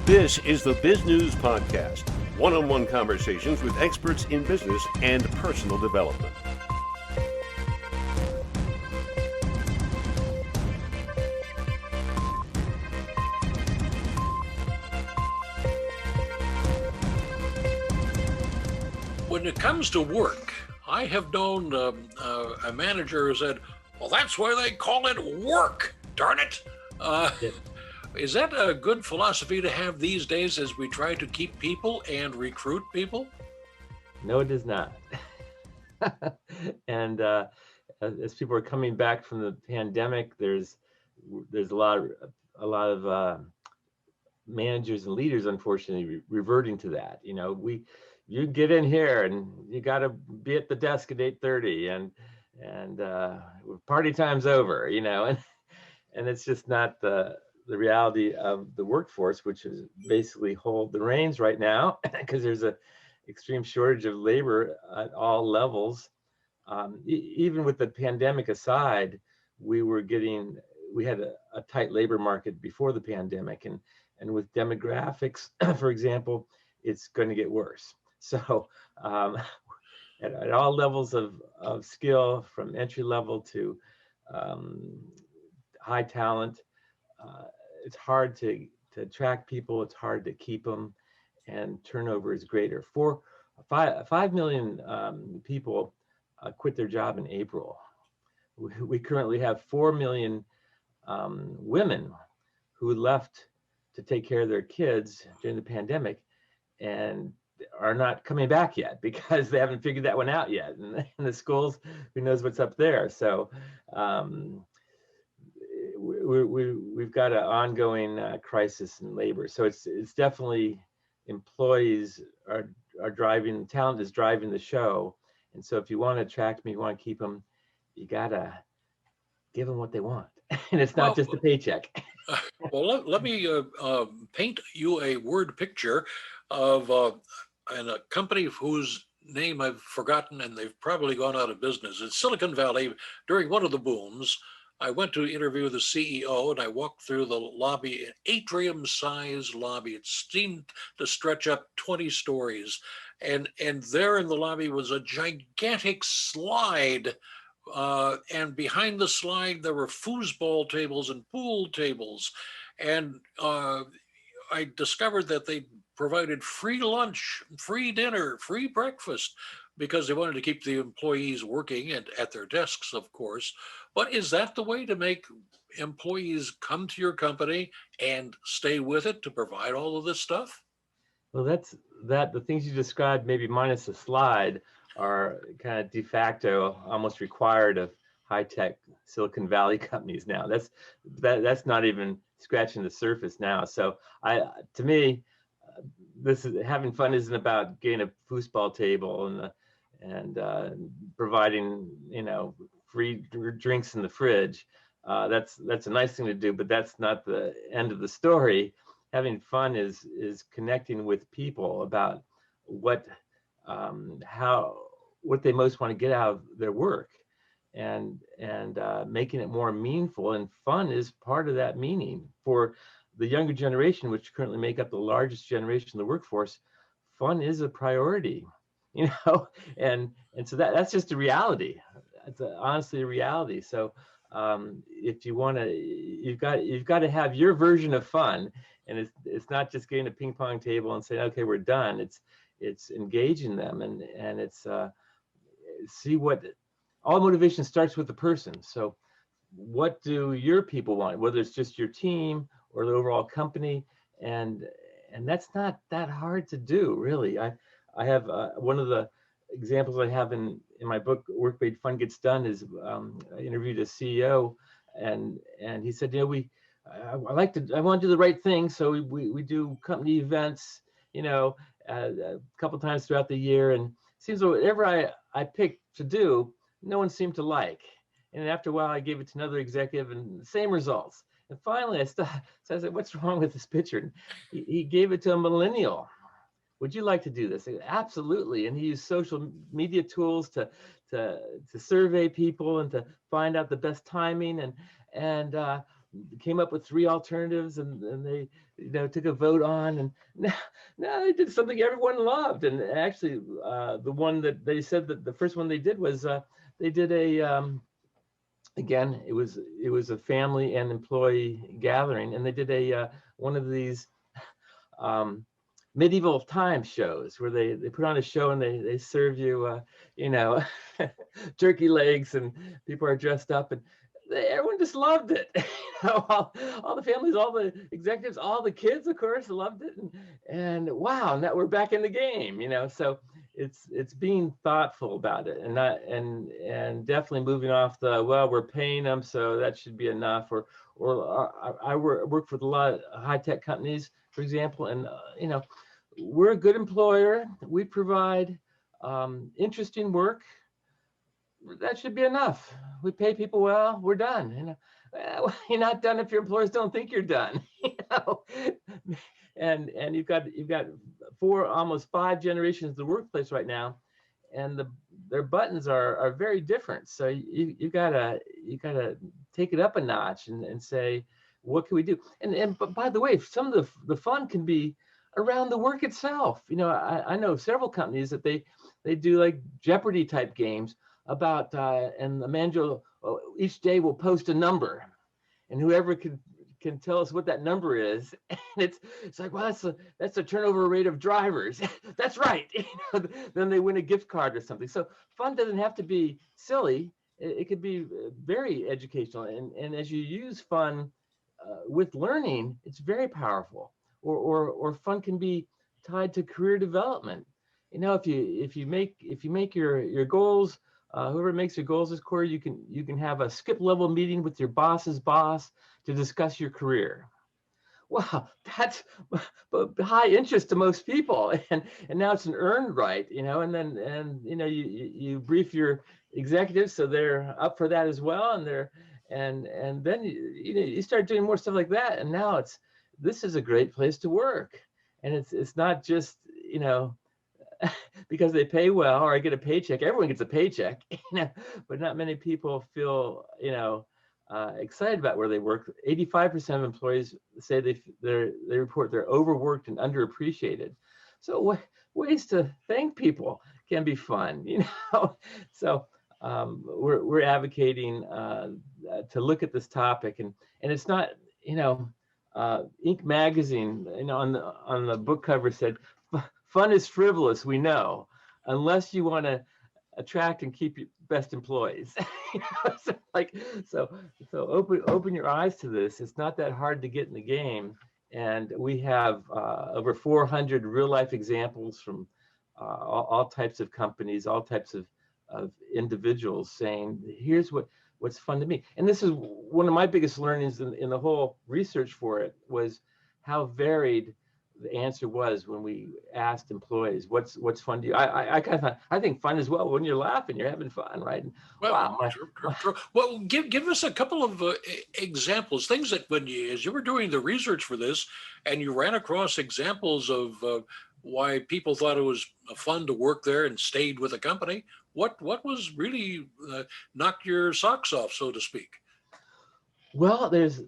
This is the Biz News Podcast, one-on-one conversations with experts in business and personal development. When it comes to work, I have known a manager who said, well, that's why they call it work, darn it. Is that a good philosophy to have these days as we try to keep people and recruit people? No, it is not. And as people are coming back from the pandemic, there's a lot of managers and leaders, unfortunately, reverting to that. You get in here and you got to be at the desk at 8:30, and party time's over. And it's just not the reality of the workforce, which is basically hold the reins right now because there's a extreme shortage of labor at all levels. Even with the pandemic aside, we had a tight labor market before the pandemic, and with demographics, for example, it's going to get worse. So at all levels of skill, from entry level to high talent, it's hard to attract people. It's hard to keep them, and turnover is greater. 5 million people quit their job in April. We currently have 4 million women who left to take care of their kids during the pandemic and are not coming back yet because they haven't figured that one out yet. And in the schools, who knows what's up there? So we've got an ongoing crisis in labor. So it's definitely employees are driving, talent is driving the show. And so if you want to attract them, you want to keep them, you gotta give them what they want. And it's not just a paycheck. Well, let me paint you a word picture of a company whose name I've forgotten, and they've probably gone out of business. It's Silicon Valley. During one of the booms, I went to interview the CEO, and I walked through the lobby, an atrium-sized lobby. It seemed to stretch up 20 stories. And there in the lobby was a gigantic slide. And behind the slide, there were foosball tables and pool tables. And I discovered that they provided free lunch, free dinner, free breakfast, because they wanted to keep the employees working and at their desks, of course. But is that the way to make employees come to your company and stay with it, to provide all of this stuff? Well, the things you described, maybe minus the slide, are kind of de facto almost required of high-tech Silicon Valley companies now. That's not even scratching the surface now. So to me, this is having fun isn't about getting a foosball table and providing free drinks in the fridge. That's a nice thing to do, but that's not the end of the story. Having fun is connecting with people about what they most want to get out of their work, and making it more meaningful. And fun is part of that meaning. For the younger generation, which currently make up the largest generation of the workforce, fun is a priority, and so that's just a reality. It's honestly a reality. So if you want to, you've got to have your version of fun, and it's not just getting a ping pong table and saying, okay, we're done. It's engaging them, and it's see what all motivation starts with the person. So what do your people want, whether it's just your team or the overall company, and that's not that hard to do, really. I have one of the examples I have in my book, Work Made Fun Gets Done, is I interviewed a CEO, and he said, I want to do the right thing, so we do company events, a couple times throughout the year, and it seems like whatever I picked to do, no one seemed to like. And after a while, I gave it to another executive, and the same results. And finally, so I said, what's wrong with this picture? And he gave it to a millennial. Would you like to do this? Said, absolutely. And he used social media tools to survey people and to find out the best timing. And came up with 3 alternatives, and they, took a vote on, and now they did something everyone loved. And actually, the one that they said that the first one they did was they did again, it was a family and employee gathering, and they did one of these medieval times shows where they put on a show, and they serve you turkey legs, and people are dressed up, and everyone just loved it. All the families, all the executives, all the kids, of course, loved it, and wow, now we're back in the game. So it's being thoughtful about it, and not and definitely moving off the, well, we're paying them, so that should be enough. Or I work with a lot of high tech companies, for example, and we're a good employer. We provide interesting work. That should be enough. We pay people well. We're done. You're not done if your employers don't think you're done. And you've got 4, almost 5 generations of the workplace right now, and their buttons are very different. So you gotta take it up a notch and say, what can we do? But by the way, some of the fun can be around the work itself. I know several companies that they do like Jeopardy type games about, and the manager each day will post a number, and whoever can tell us what that number is, and it's like, well, that's the turnover rate of drivers. That's right. Then they win a gift card or something. So fun doesn't have to be silly. It could be very educational, and as you use fun with learning, it's very powerful. Or fun can be tied to career development. If you make your goals, whoever makes your goals this quarter, you can have a skip level meeting with your boss's boss to discuss your career. Wow, that's high interest to most people, and now it's an earned right, and then you brief your executives so they're up for that as well, and then you start doing more stuff like that, and now this is a great place to work, and it's not just because they pay well or I get a paycheck. Everyone gets a paycheck, but not many people feel excited about where they work. 85% of employees say they report they're overworked and underappreciated. So ways to thank people can be fun, So we're advocating to look at this topic, and it's not, Inc. magazine, on the book cover said, "Fun is frivolous, we know, unless you want to attract and keep your best employees." So open your eyes to this. It's not that hard to get in the game, and we have over 400 real life examples from all types of companies, all types of individuals saying, "Here's what's fun to me." And this is one of my biggest learnings in the whole research for it, was how varied the answer was when we asked employees, what's fun to you? I think fun is, well, when you're laughing, you're having fun, right? Well, wow. True. Well, give us a couple of examples, things that as you were doing the research for this, and you ran across examples of why people thought it was fun to work there and stayed with the company. What was really knocked your socks off, so to speak? Well, there's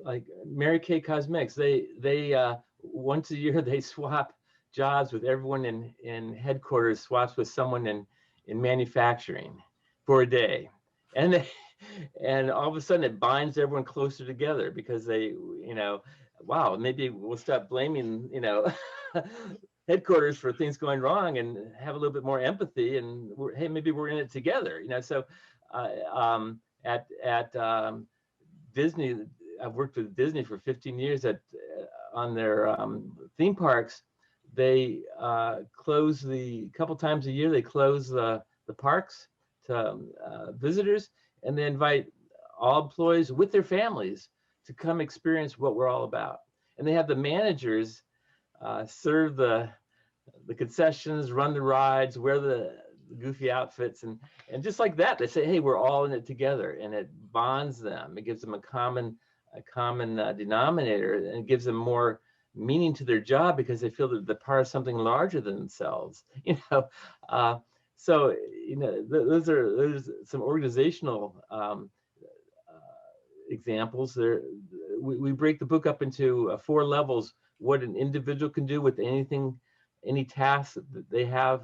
like Mary Kay Cosmetics. They once a year they swap jobs with everyone in headquarters, swaps with someone in manufacturing for a day, and all of a sudden it binds everyone closer together, because they, wow, maybe we'll stop blaming headquarters for things going wrong and have a little bit more empathy, and hey, maybe we're in it together. So at Disney, I've worked with Disney for 15 years on their theme parks. They close a couple times a year. They close the parks to visitors, and they invite all employees with their families to come experience what we're all about. And they have the managers serve the concessions, run the rides, wear the goofy outfits, and just like that, they say, hey, we're all in it together, and it bonds them. It gives them a common denominator, and it gives them more meaning to their job, because they feel that they're part of something larger than themselves. So there's some organizational examples. We break the book up into 4 levels: what an individual can do with anything, any task that they have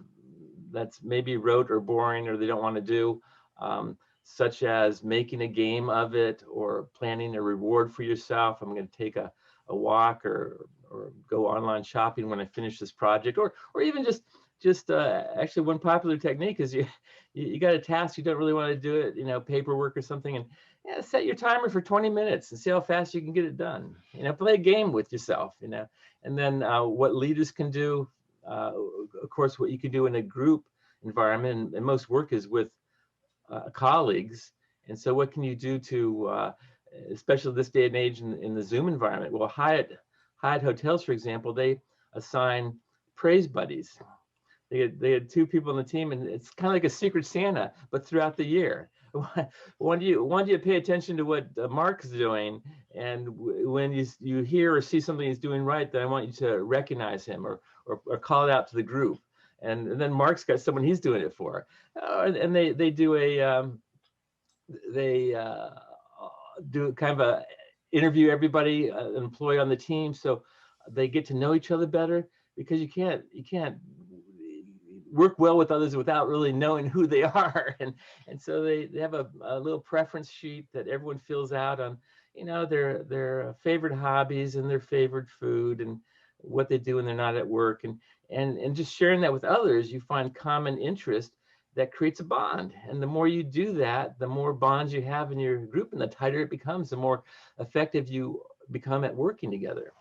that's maybe rote or boring or they don't want to do, such as making a game of it or planning a reward for yourself. I'm going to take a walk or go online shopping when I finish this project, or even just actually one popular technique is you got a task, you don't really want to do it, paperwork or something, and set your timer for 20 minutes and see how fast you can get it done. Play a game with yourself, and then what leaders can do, of course, what you can do in a group environment, and most work is with colleagues. And so what can you do to, especially this day and age in the Zoom environment? Well, Hyatt hotels, for example, they assign praise buddies. They had 2 people on the team, and it's kind of like a secret Santa, but throughout the year. One you pay attention to what Mark's doing, and when you hear or see something he's doing right, then I want you to recognize him or call it out to the group. And then Mark's got someone he's doing it for, and they do do kind of a interview everybody, an employee on the team, so they get to know each other better, because you can't work well with others without really knowing who they are. And so they have a little preference sheet that everyone fills out on, their favorite hobbies and their favorite food and what they do when they're not at work. And just sharing that with others, you find common interest that creates a bond. And the more you do that, the more bonds you have in your group, and the tighter it becomes, the more effective you become at working together.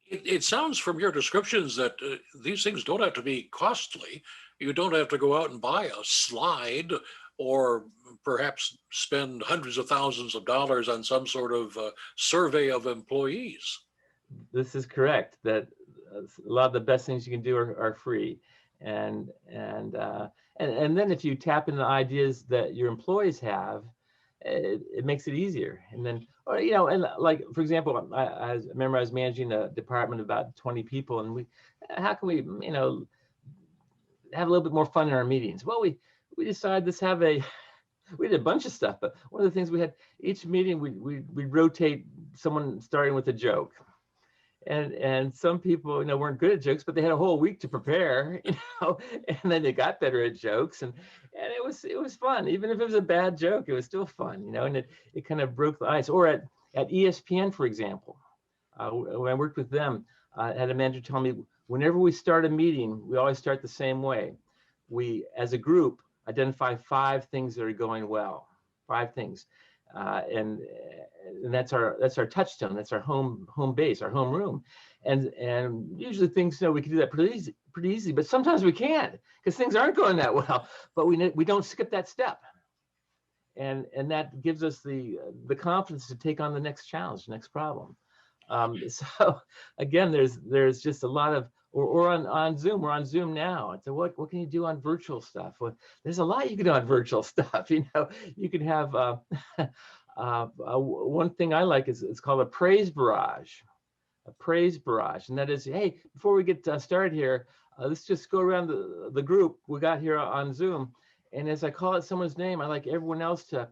It sounds from your descriptions that these things don't have to be costly. You don't have to go out and buy a slide or perhaps spend hundreds of thousands of dollars on some sort of survey of employees. This is correct, that a lot of the best things you can do are free. And then if you tap into the ideas that your employees have, it makes it easier. And then, and like, for example, I remember I was managing a department of about 20 people, and how can we, have a little bit more fun in our meetings? Well, we decided we did a bunch of stuff, but one of the things we had, each meeting, we rotate someone starting with a joke. And some people, weren't good at jokes, but they had a whole week to prepare, and then they got better at jokes, and it was fun. Even if it was a bad joke, it was still fun, and it kind of broke the ice. Or at ESPN, for example, when I worked with them, I had a manager tell me, whenever we start a meeting, we always start the same way. We, as a group, identify 5 things that are going well, 5 things. And that's our touchstone. That's our home base, our home room. And usually things, we can do that pretty easy, but sometimes we can't, because things aren't going that well. But we don't skip that step, and that gives us the confidence to take on the next challenge, next problem. So again, there's just a lot of, or on Zoom. We're on Zoom now. So what can you do on virtual stuff? Well, there's a lot you can do on virtual stuff. You can have one thing I like is, it's called a praise barrage. A praise barrage, and that is, hey, before we get started here, let's just go around the group we got here on Zoom, and as I call out someone's name, I like everyone else to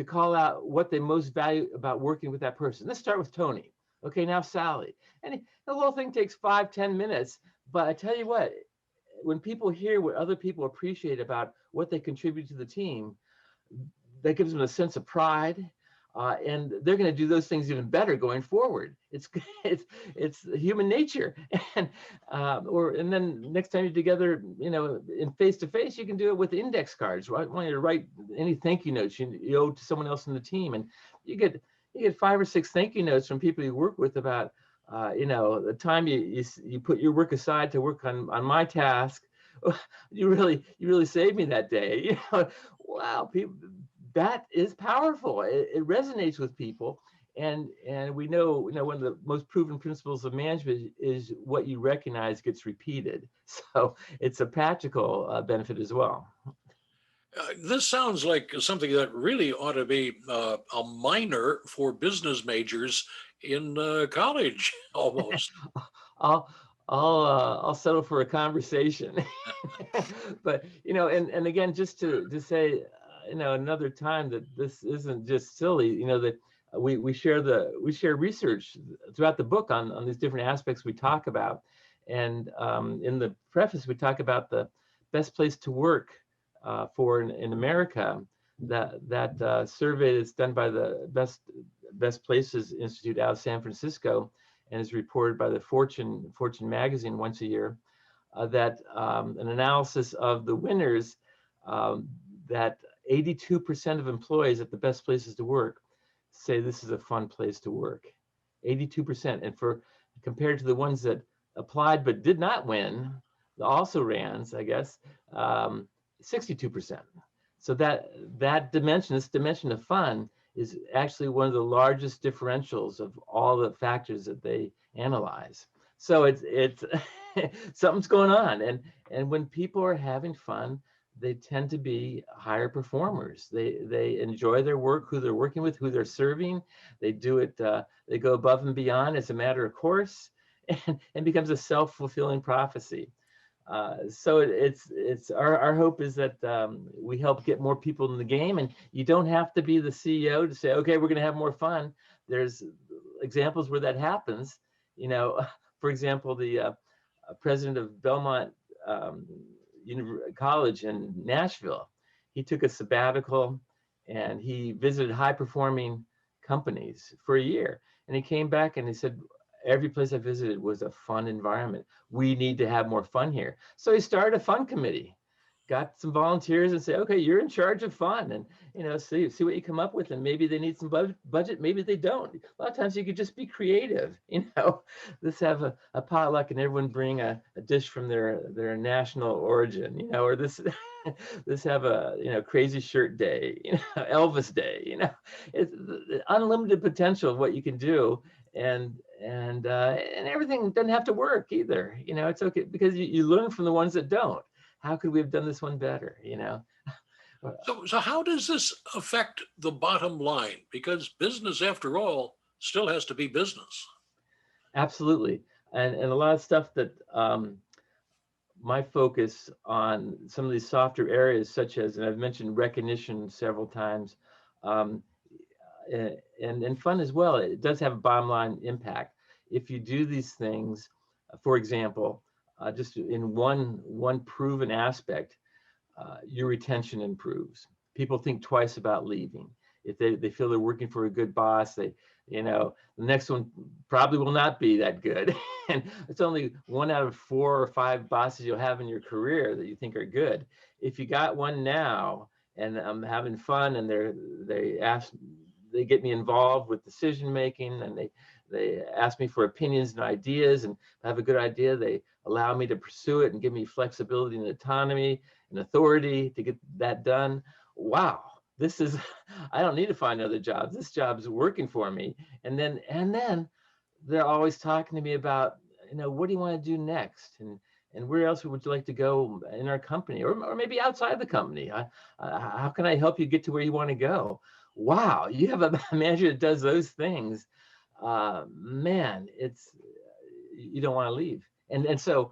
call out what they most value about working with that person. Let's start with Tony. Okay, now Sally. And the whole thing takes 5-10 minutes, but I tell you what, when people hear what other people appreciate about what they contribute to the team, that gives them a sense of pride. And they're going to do those things even better going forward. It's human nature. And then next time you're together, in face to face, you can do it with index cards. Right? I want you to write any thank you notes you owe to someone else in the team, and you get 5 or 6 thank you notes from people you work with about the time you put your work aside to work on my task. You really saved me that day. Wow, people. That is powerful. It resonates with people, and we know one of the most proven principles of management is what you recognize gets repeated. So it's a practical benefit as well. This sounds like something that really ought to be a minor for business majors in college, almost. I'll settle for a conversation. But and again, just to say, another time that this isn't just silly, we share research throughout the book on these different aspects we talk about. And in the preface, we talk about the best place to work for in America. That survey that's done by the Best Places Institute out of San Francisco and is reported by the Fortune magazine once a year. That an analysis of the winners, that 82% of employees at the best places to work say this is a fun place to work. 82%. And for compared to the ones that applied but did not win, the also rans, I guess, 62%. So this dimension of fun is actually one of the largest differentials of all the factors that they analyze. So it's something's going on, and when people are having fun, they tend to be higher performers. They enjoy their work, who they're working with, who they're serving. They do it. They go above and beyond as a matter of course, and becomes a self-fulfilling prophecy. So it's our hope is that we help get more people in the game, and you don't have to be the CEO to say, okay, we're going to have more fun. There's examples where that happens. For example, the president of Belmont College in Nashville, he took a sabbatical and he visited high-performing companies for a year, and he came back and he said, every place I visited was a fun environment. We need to have more fun here. So he started a fun committee, got some volunteers and say, okay, you're in charge of fun, and see what you come up with, and maybe they need some budget, maybe they don't. A lot of times you could just be creative, let's have a potluck and everyone bring a dish from their national origin, or this let's have a crazy shirt day, Elvis day, it's unlimited potential of what you can do. And everything doesn't have to work either. It's okay because you learn from the ones that don't. How could we have done this one better? So how does this affect the bottom line? Because business, after all, still has to be business. Absolutely, and a lot of stuff that my focus on some of these softer areas, such as, and I've mentioned recognition several times. And fun as well, it does have a bottom line impact. If you do these things, for example, just in one proven aspect, your retention improves. People think twice about leaving. If they feel they're working for a good boss, the next one probably will not be that good. And it's only 1 out of 4 or 5 bosses you'll have in your career that you think are good. If you got one now and I'm having fun and they get me involved with decision making, and they ask me for opinions and ideas, and if I have a good idea, they allow me to pursue it and give me flexibility and autonomy and authority to get that done. Wow, I don't need to find other jobs. This job's working for me. And then they're always talking to me about, what do you want to do next? And where else would you like to go in our company, or maybe outside the company? How can I help you get to where you want to go? Wow, you have a manager that does those things. Man, you don't want to leave. And so,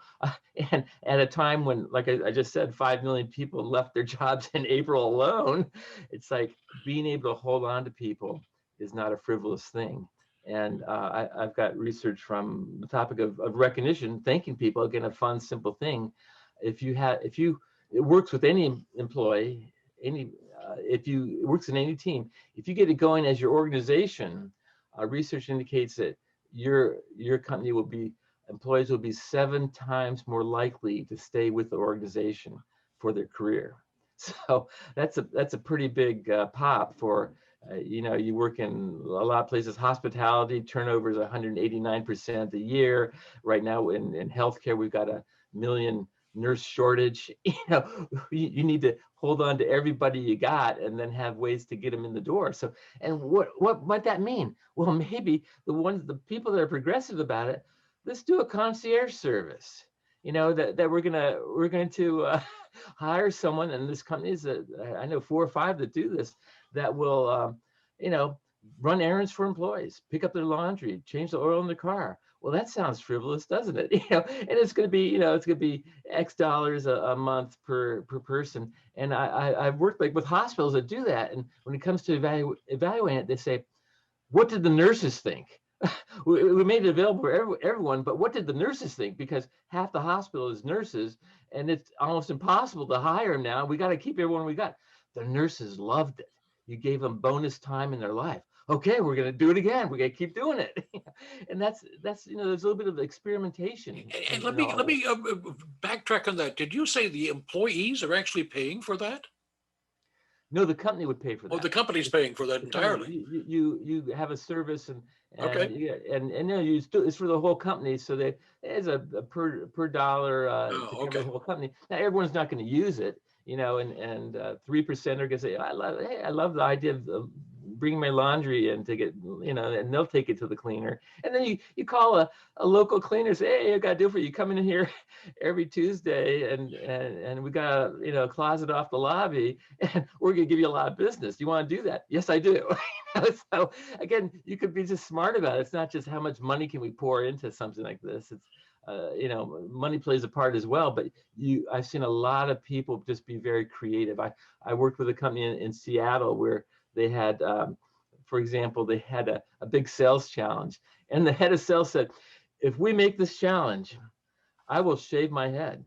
and at a time when, like I just said, 5 million people left their jobs in April alone, it's like being able to hold on to people is not a frivolous thing. And I've got research from the topic of recognition, thanking people, again, a fun, simple thing. It works with any employee, it works in any team. If you get it going as your organization, research indicates that your company employees will be 7 times more likely to stay with the organization for their career. So that's a pretty big pop for, you work in a lot of places. Hospitality turnover is 189% a year. Right now in healthcare, we've got 1 million nurse shortage. You need to hold on to everybody you got and then have ways to get them in the door. So, and what might that mean? Well, maybe the people that are progressive about it, let's do a concierge service. That we're going to hire someone, and this company is I know 4 or 5 that do this, that will run errands for employees, pick up their laundry, change the oil in the car. Well, that sounds frivolous, doesn't it? And it's going to be X dollars a month per person. And I've worked with hospitals that do that. And when it comes to evaluating it, they say, what did the nurses think? We made it available for everyone, but what did the nurses think? Because half the hospital is nurses, and it's almost impossible to hire them now. We got to keep everyone we got. The nurses loved it. You gave them bonus time in their life. Okay, we're going to do it again. We're going to keep doing it. And that's there's a little bit of experimentation. And in let me all let this. me backtrack on that. Did you say the employees are actually paying for that? No, the company would pay for Oh, that. the company's paying for that The company, entirely. you have a service, and Okay. it's for the whole company. So there's a per dollar to Oh, cover okay. the whole company. Now everyone's not going to use it, and 3% are going to say, I love the idea of bringing my laundry in to get, and they'll take it to the cleaner. And then you call a local cleaner, say, hey, I got to do it for you. Come in here every Tuesday, and we got a closet off the lobby, and we're going to give you a lot of business. Do you want to do that? Yes, I do. So again, you could be just smart about it. It's not just how much money can we pour into something like this. It's money plays a part as well, but I've seen a lot of people just be very creative. I worked with a company in Seattle where they had, for example, they had a big sales challenge, and the head of sales said, if we make this challenge, I will shave my head.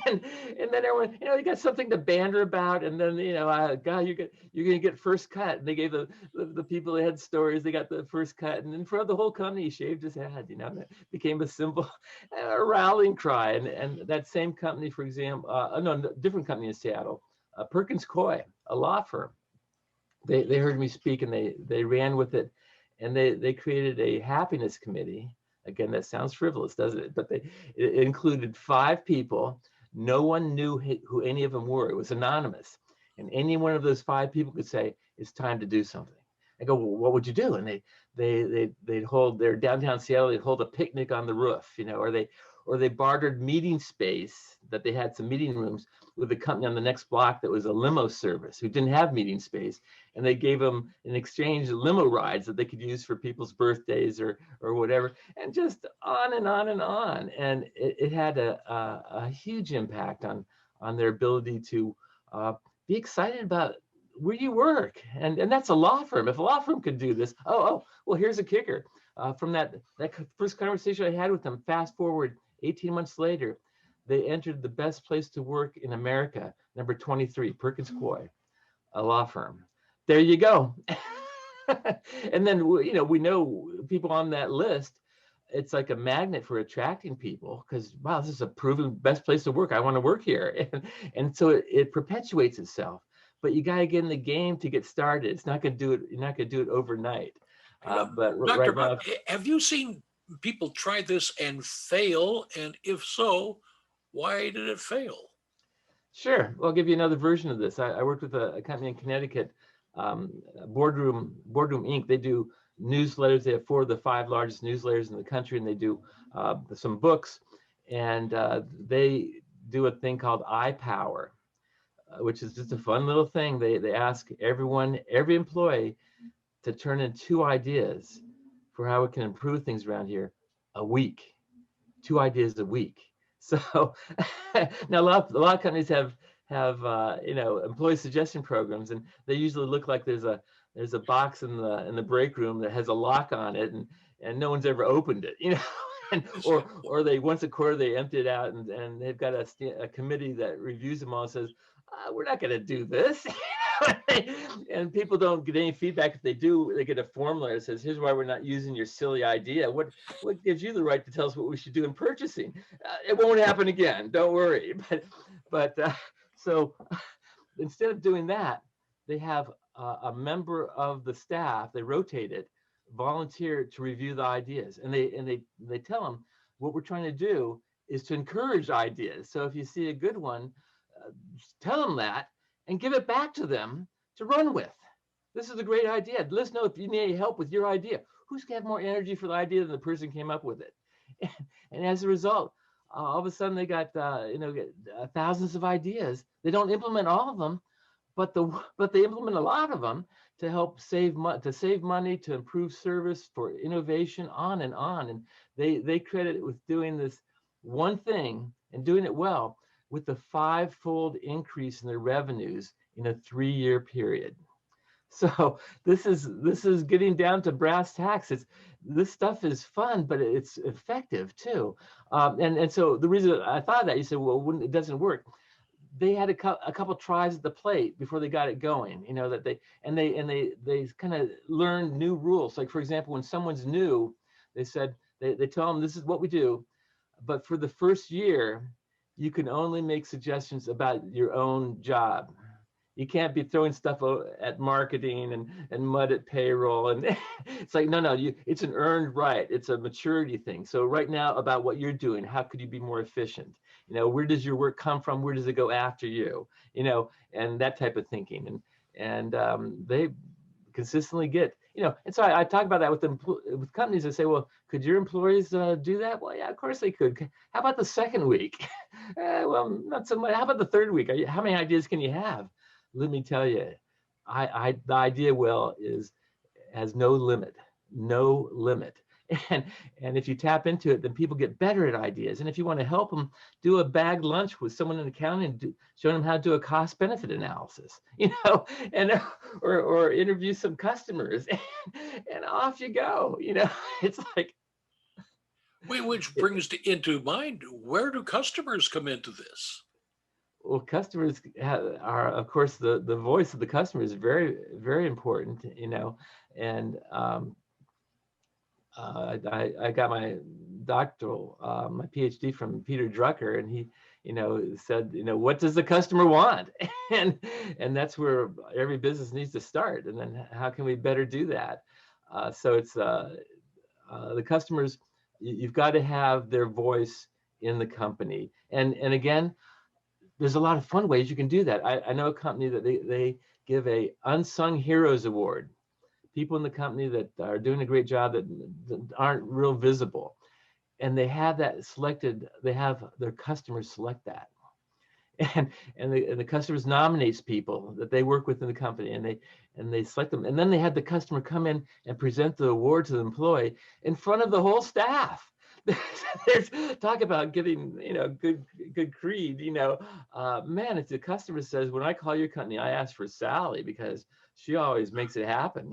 and then everyone, you got something to banter about, and then God, you're gonna get first cut. And they gave the people that had stories, they got the first cut, and then for the whole company, he shaved his head. It became a symbol, a rallying cry. And that same company, for example, no, different company in Seattle, Perkins Coie, a law firm. They heard me speak, and they ran with it, and they created a happiness committee. Again, that sounds frivolous, doesn't it? But it included 5 people. No one knew who any of them were. It was anonymous. And any one of those 5 people could say, it's time to do something. I go, well, what would you do? And they'd hold their downtown Seattle, they'd hold a picnic on the roof, or they bartered meeting space, that they had some meeting rooms with a company on the next block that was a limo service who didn't have meeting space. And they gave them in exchange limo rides that they could use for people's birthdays or whatever, and just on and on and on. And it had a huge impact on their ability to be excited about where you work. And that's a law firm. If a law firm could do this, well, here's a kicker. From that first conversation I had with them, fast forward 18 months later, they entered the best place to work in America, number 23, Perkins Coie, a law firm. There you go. And then, we know people on that list, it's like a magnet for attracting people, because, wow, this is a proven best place to work. I want to work here. And so it perpetuates itself. But you got to get in the game to get started. It's not going to do it. You're not going to do it overnight. But Dr. right now, have you seen people try this and fail? And if so, why did it fail? sure. Well, I'll give you another version of this. I worked with a company in Connecticut, Boardroom Inc. They do newsletters. They have 4 of the 5 largest newsletters in the country, and they do some books. And they do a thing called iPower, which is just a fun little thing. They ask every employee to turn in 2 ideas for how we can improve things around here a week. 2 ideas a week. So now a lot of companies have employee suggestion programs, and they usually look like there's a box in the break room that has a lock on it, and no one's ever opened it, and or they once a quarter they empty it out, and they've got a committee that reviews them all and says, we're not going to do this. And people don't get any feedback. If they do, they get a formula that says, here's why we're not using your silly idea. What gives you the right to tell us what we should do in purchasing? It won't happen again. Don't worry. But so instead of doing that, they have a member of the staff, they rotate it, volunteer to review the ideas. And they tell them what we're trying to do is to encourage ideas. So if you see a good one, tell them that and give it back to them to run with. This is a great idea. Let us know if you need any help with your idea. Who's going to have more energy for the idea than the person came up with it? And as a result, all of a sudden they got thousands of ideas. They don't implement all of them, but they implement a lot of them to help save money, to improve service, for innovation, on and on. And they credit it with doing this one thing and doing it well, with the 5-fold increase in their revenues in a 3-year period. So this is getting down to brass tacks. This stuff is fun, but it's effective too. And so the reason I thought that, you said, well, when it doesn't work, they had a couple tries at the plate before they got it going. That they kind of learned new rules. Like, for example, when someone's new, they said they tell them, this is what we do, but for the first year, you can only make suggestions about your own job. You can't be throwing stuff at marketing and mud at payroll. And it's like, no, it's an earned right. It's a maturity thing. So right now, about what you're doing, how could you be more efficient? Where does your work come from? Where does it go after you? And that type of thinking. And they consistently get, and so I talk about that with companies. I say, well, could your employees do that? Well, yeah, of course they could. How about the second week? Well, not so much. How about the third week? How many ideas can you have? Let me tell you, the idea well has no limit. And if you tap into it, then people get better at ideas. And if you want to help them, do a bag lunch with someone in accounting and show them how to do a cost benefit analysis, and or interview some customers, and off you go. It's like, Which brings into mind, where do customers come into this? well, customers are, of course, the voice of the customer is very, very important, and I got my doctoral, my PhD from Peter Drucker, and he, said, what does the customer want? and that's where every business needs to start. And then how can we better do that? So it's the customers, you've got to have their voice in the company. And again, there's a lot of fun ways you can do that. I know a company that they give a unsung heroes award. People in the company that are doing a great job that aren't real visible, and they have that selected. They have their customers select that, and the customers nominates people that they work with in the company, and they select them, and then they have the customer come in and present the award to the employee in front of the whole staff. There's talk about getting good creed. Man, if the customer says, when I call your company, I ask for Sally because she always makes it happen,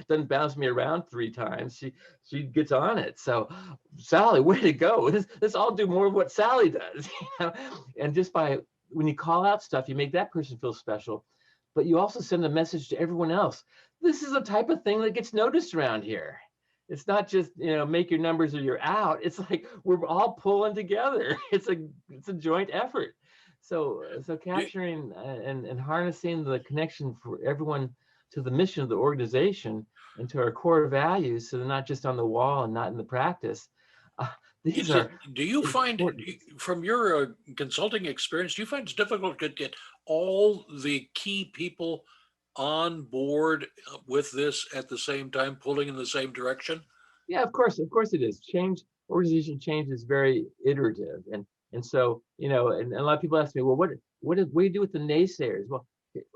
doesn't bounce me around 3 times, she gets on it. So Sally, way to go. Let's all do more of what Sally does. And just by, when you call out stuff, you make that person feel special, but you also send a message to everyone else. This is the type of thing that gets noticed around here. It's not just, make your numbers or you're out. It's like we're all pulling together. It's a joint effort. So capturing and harnessing the connection for everyone to the mission of the organization and to our core values, so they're not just on the wall and not in the practice. Do you find, from your consulting experience, do you find it's difficult to get all the key people on board with this at the same time, pulling in the same direction? Yeah, of course it is. Organization change is very iterative, and so and a lot of people ask me, well, what do you do with the naysayers? Well,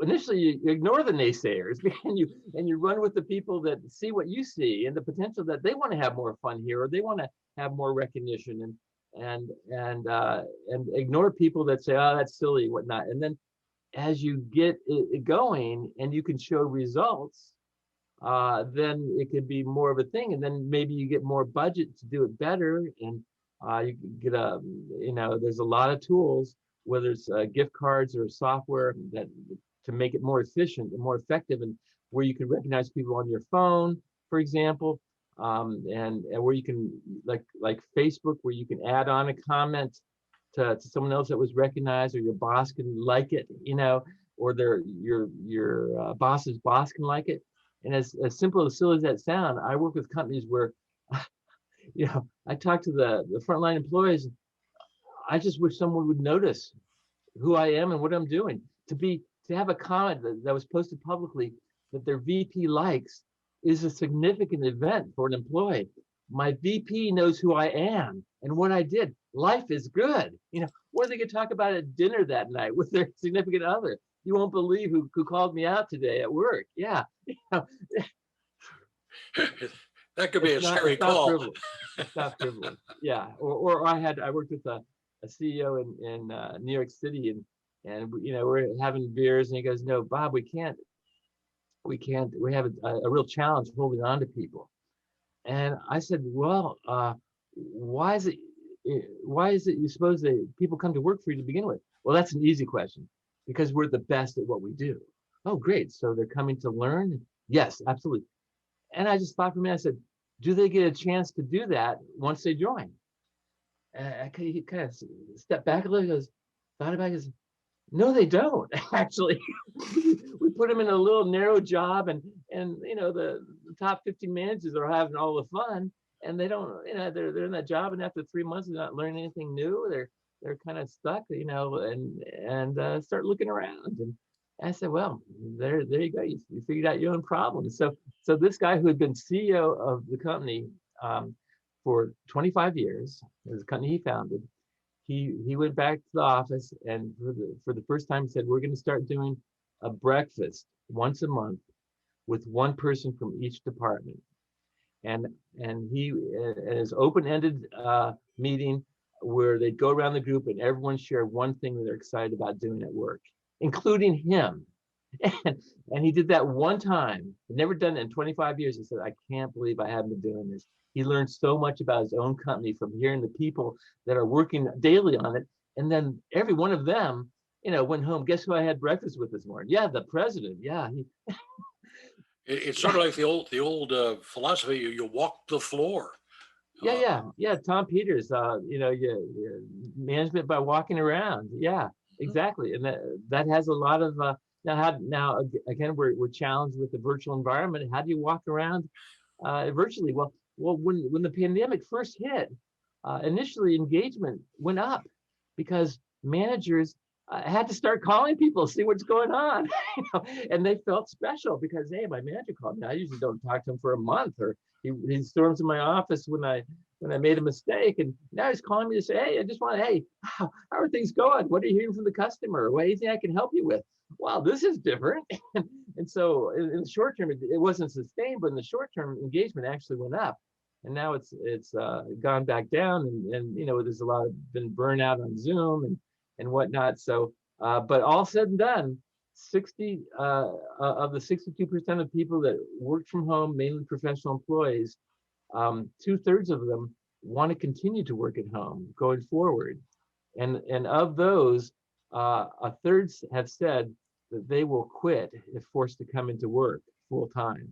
initially you ignore the naysayers and you run with the people that see what you see and the potential that they want to have more fun here, or they want to have more recognition, and ignore people that say, oh, that's silly, whatnot. And then as you get it going and you can show results, then it could be more of a thing, and then maybe you get more budget to do it better, and you get there's a lot of tools, whether it's gift cards or software, that to make it more efficient and more effective, and where you can recognize people on your phone, for example, and where you can, like Facebook, where you can add on a comment to someone else that was recognized, or your boss can like it, or your boss's boss can like it. And as simple as silly as that sound, I work with companies where, I talk to the frontline employees. I just wish someone would notice who I am and what I'm doing. To have a comment that was posted publicly that their VP likes is a significant event for an employee. My VP knows who I am and what I did. Life is good. Or they could talk about it at dinner that night with their significant other. You won't believe who called me out today at work. Yeah. That could be a scary call. It's not privilege. Yeah. Or I worked with a CEO in New York City, and we're having beers, and he goes, no, Bob, we can't we have a real challenge holding on to people. And I said, well, why is it, you suppose that people come to work for you to begin with? Well, that's an easy question, because we're the best at what we do. Oh, great. So they're coming to learn? Yes, absolutely. And I just thought for me, I said, do they get a chance to do that once they join? And he kind of stepped back a little, goes, thought about it, goes, no, they don't actually. We put them in a little narrow job, and the top 50 managers are having all the fun, and they don't, they're in that job, and after 3 months, they're not learning anything new. They're kind of stuck, and start looking around. And I said, well, there you go. You figured out your own problem. So this guy who had been CEO of the company for 25 years, it was a company he founded. He went back to the office, and for the first time he said, we're going to start doing a breakfast once a month with one person from each department. And he and his open-ended meeting where they'd go around the group and everyone share one thing that they're excited about doing at work, including him. And he did that one time. He'd never done it in 25 years. He said, I can't believe I haven't been doing this. He learned so much about his own company from hearing the people that are working daily on it. And then every one of them, went home. Guess who I had breakfast with this morning? Yeah, the president. Yeah. It's sort of like the old philosophy, you walk the floor. Yeah. Tom Peters, management by walking around. Yeah, exactly. And that has a lot of, now again, we're challenged with the virtual environment. How do you walk around virtually? Well, when the pandemic first hit, initially engagement went up because managers had to start calling people, see what's going on, and they felt special because, hey, my manager called me. I usually don't talk to him for a month, or he storms in my office when I made a mistake, and now he's calling me to say, hey, I just want to, hey, how are things going? What are you hearing from the customer? What anything I can help you with? Wow, this is different. And so in the short term, it wasn't sustained, but in the short term, engagement actually went up. And now it's gone back down, and there's a lot of been burnout on Zoom and whatnot. So, but all said and done, 60 of the 62% of people that work from home, mainly professional employees, 2/3 of them want to continue to work at home going forward. And of those, a third have said that they will quit if forced to come into work full time.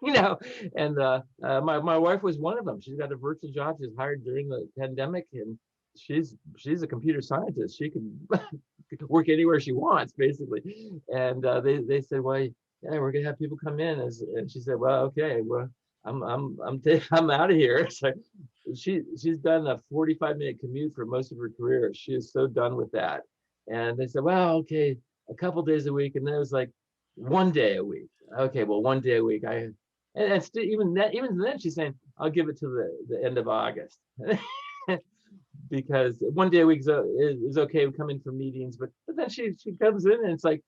And my wife was one of them. She's got a virtual job. She was hired during the pandemic, and she's a computer scientist. She can work anywhere she wants, basically. And they said, well, yeah, we're gonna have people come in, and she said, well, okay, well, I'm out of here. So she's done a 45-minute commute for most of her career. She is so done with that. And they said, well, okay, a couple days a week, and then it was like 1 day a week. Okay, well, 1 day a week. And still, even then, she's saying, I'll give it to the end of August. Because 1 day a week is okay. We come in for meetings, but then she comes in, and it's like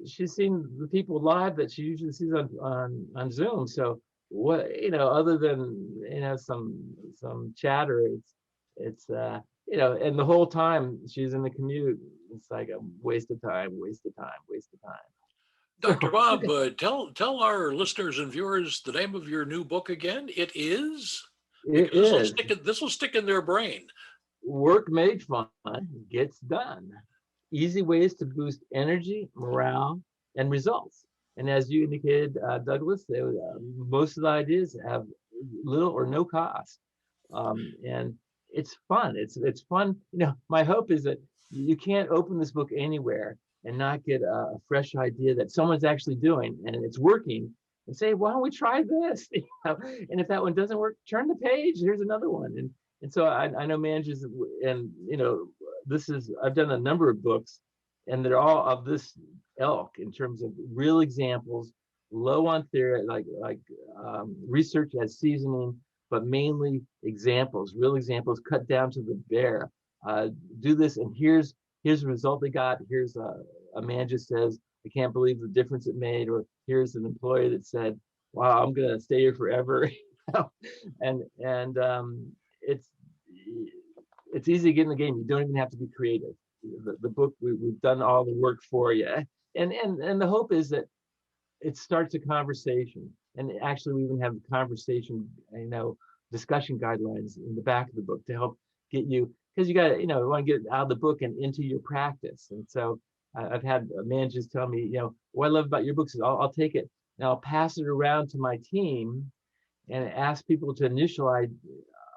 she's seen the people live that she usually sees on Zoom. So what, other than some chatter, it's and the whole time she's in the commute, it's like a waste of time. Dr. Bob, tell our listeners and viewers the name of your new book again. It is. This will stick in their brain. Work Made Fun Gets Done. Easy ways to boost energy, morale, and results. And as you indicated, Douglas, most of the ideas have little or no cost, and it's fun. It's fun. My hope is that you can't open this book anywhere and not get a fresh idea that someone's actually doing and it's working, and say, why don't we try this? And if that one doesn't work, turn the page. Here's another one. And so I know managers, and I've done a number of books, and they're all of this ilk in terms of real examples, low on theory, like research as seasoning, but mainly examples, real examples, cut down to the bare. Do this, and here's the result they got. Here's a manager says, I can't believe the difference it made, or here's an employee that said, wow, I'm gonna stay here forever. And it's easy to get in the game. You don't even have to be creative. The book, we've done all the work for you. And the hope is that it starts a conversation. And actually, we even have conversation, discussion guidelines in the back of the book to help get you, because you got to, you want to get out of the book and into your practice. And so I've had managers tell me, what I love about your books is I'll take it and I'll pass it around to my team and ask people to initial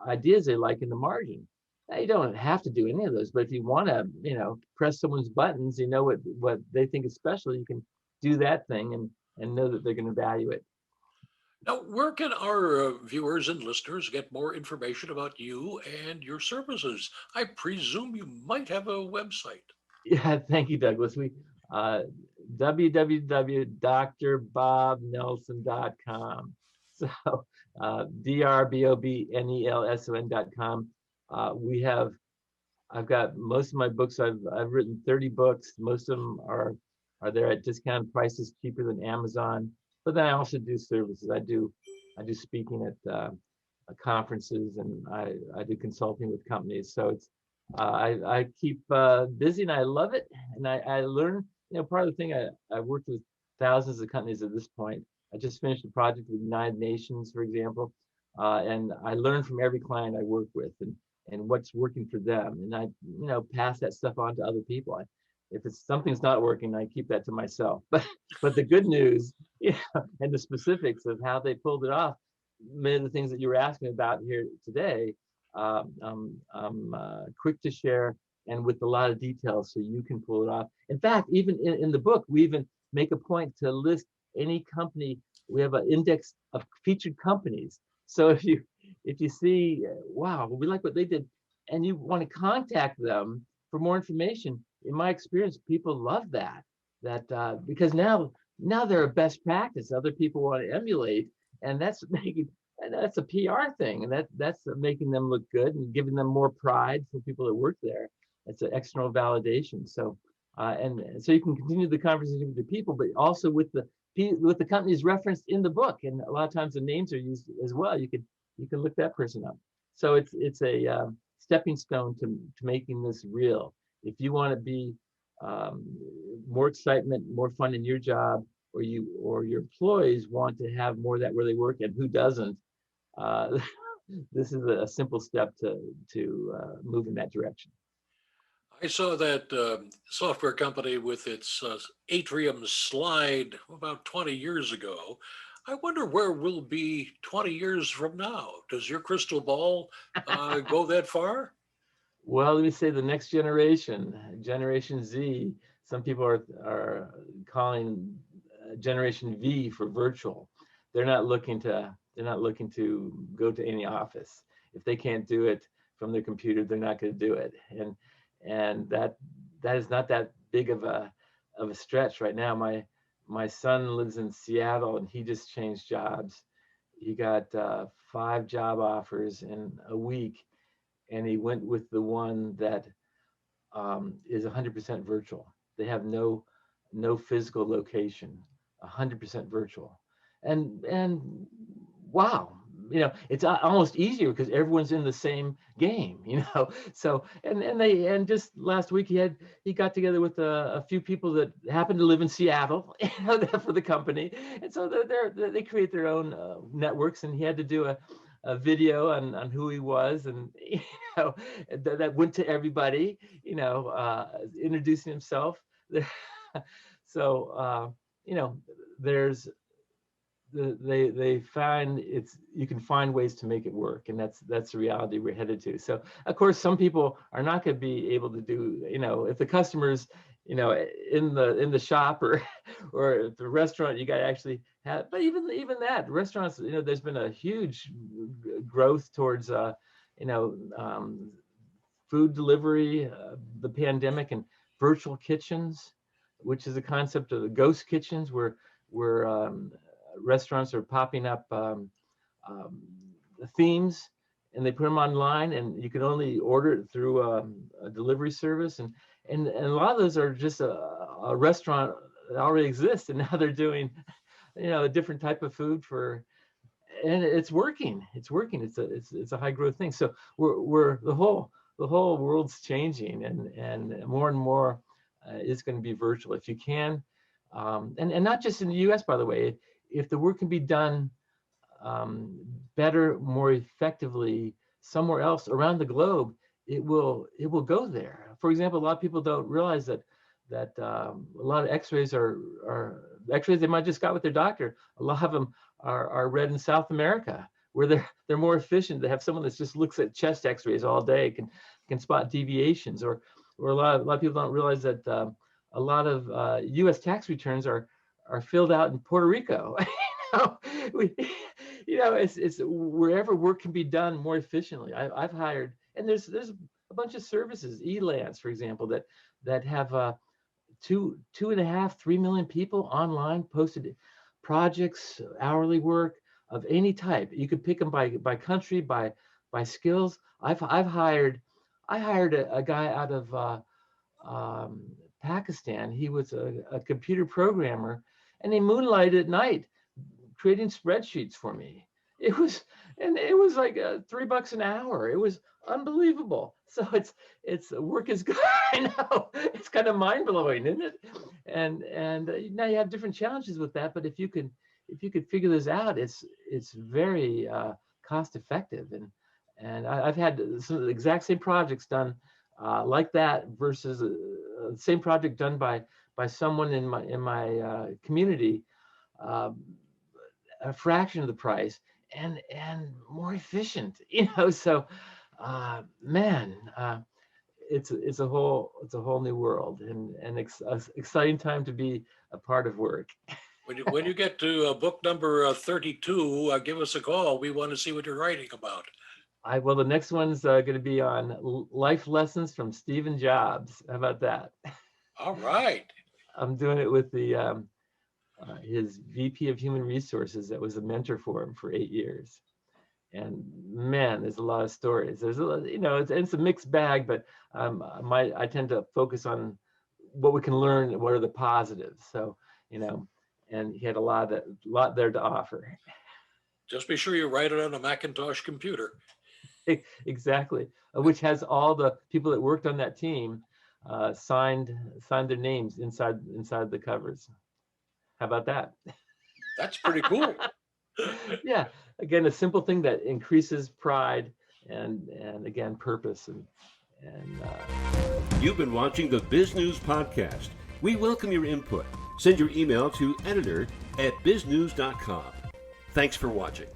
ideas they like in the margin. Now, you don't have to do any of those, but if you want to, press someone's buttons, what they think is special, you can do that thing and know that they're going to value it. Now, where can our viewers and listeners get more information about you and your services? I presume you might have a website. Yeah, thank you, Douglas. We www.drbobnelson.com. So drbobnelson.com. I've got most of my books. I've written 30 books. Most of them are there at discounted prices, cheaper than Amazon. But then I also do services. I do speaking at conferences, and I do consulting with companies. So it's I keep busy, and I love it, and I learn. Part of the thing, I've worked with thousands of companies at this point. I just finished a project with the United Nations, for example, and I learn from every client I work with, and what's working for them, and I pass that stuff on to other people. If it's something's not working, I keep that to myself. But the good news, and the specifics of how they pulled it off, many of the things that you were asking about here today, I'm quick to share and with a lot of details so you can pull it off. In fact, even in the book, we even make a point to list any company. We have an index of featured companies. So if you see, wow, we like what they did, and you want to contact them for more information, in my experience, people love that because now they're a best practice. Other people want to emulate, and that's a PR thing, and that's making them look good and giving them more pride for people that work there. It's an external validation. So and so you can continue the conversation with the people, but also with the companies referenced in the book, and a lot of times the names are used as well. You can look that person up. So it's a stepping stone to making this real. If you want to be more excitement, more fun in your job, or your employees want to have more of that where they work, and who doesn't? This is a simple step to move in that direction. I saw that software company with its Atrium slide about 20 years ago. I wonder where we'll be 20 years from now. Does your crystal ball go that far? Well, let me say the next generation, Generation Z. Some people are calling Generation V for virtual. They're not looking to go to any office. If they can't do it from their computer, they're not going to do it. And that is not that big of a stretch right now. My son lives in Seattle, and he just changed jobs. He got 5 job offers in a week, and he went with the one that is 100% virtual. They have no physical location, 100% virtual. And wow, it's almost easier because everyone's in the same game, So and just last week he got together with a few people that happen to live in Seattle, for the company, and so they create their own networks, and he had to do a video on who he was, and that went to everybody, introducing himself. So there's they find you can find ways to make it work, and that's the reality we're headed to. So of course some people are not going to be able to do, if the customers in the shop or at the restaurant, you got to actually have, but even that restaurants, there's been a huge growth towards food delivery, the pandemic, and virtual kitchens, which is a concept of the ghost kitchens where restaurants are popping up themes, and they put them online, and you can only order it through a delivery service, and a lot of those are just a restaurant that already exists, and now they're doing a different type of food and it's working. It's a high growth thing. So we're the whole world's changing, and more and more is going to be virtual. If you can and not just in the U.S., by the way. If the work can be done better, more effectively somewhere else around the globe, it will go there. For example, a lot of people don't realize that a lot of X-rays are X-rays they might just got with their doctor. A lot of them are read in South America, where they're more efficient. They have someone that just looks at chest X-rays all day, can spot deviations, or a lot of people don't realize that a lot of U.S. tax returns are filled out in Puerto Rico. It's wherever work can be done more efficiently. I've hired, and there's a bunch of services, Elance, for example, that have 2.5-3 million people online posted projects, hourly work of any type. You could pick them by country, by skills. I hired a guy out of Pakistan. He was a computer programmer, and he moonlighted at night creating spreadsheets for me. It was like $3 an hour. It was unbelievable. So it's work is good. I know it's kind of mind blowing, isn't it? And now you have different challenges with that. But if you could figure this out, it's very cost effective. And I've had some of the exact same projects done like that versus the same project done by someone in my community. A fraction of the price and more efficient, so it's a whole new world, and exciting time to be a part of work. When you get to book number 32, give us a call. We want to see what you're writing about. Well, the next one's going to be on life lessons from Stephen Jobs. How about that? All right. I'm doing it with the his VP of Human Resources that was a mentor for him for 8 years. And man, there's a lot of stories. There's it's a mixed bag, but I tend to focus on what we can learn, what are the positives. So, and he had a lot there to offer. Just be sure you write it on a Macintosh computer. Exactly, which has all the people that worked on that team signed their names inside the covers. How about that? That's pretty cool. Yeah, again, a simple thing that increases pride and again purpose and. You've been watching the Biz News Podcast. We welcome your input. Send your email to editor@biznews.com. Thanks for watching.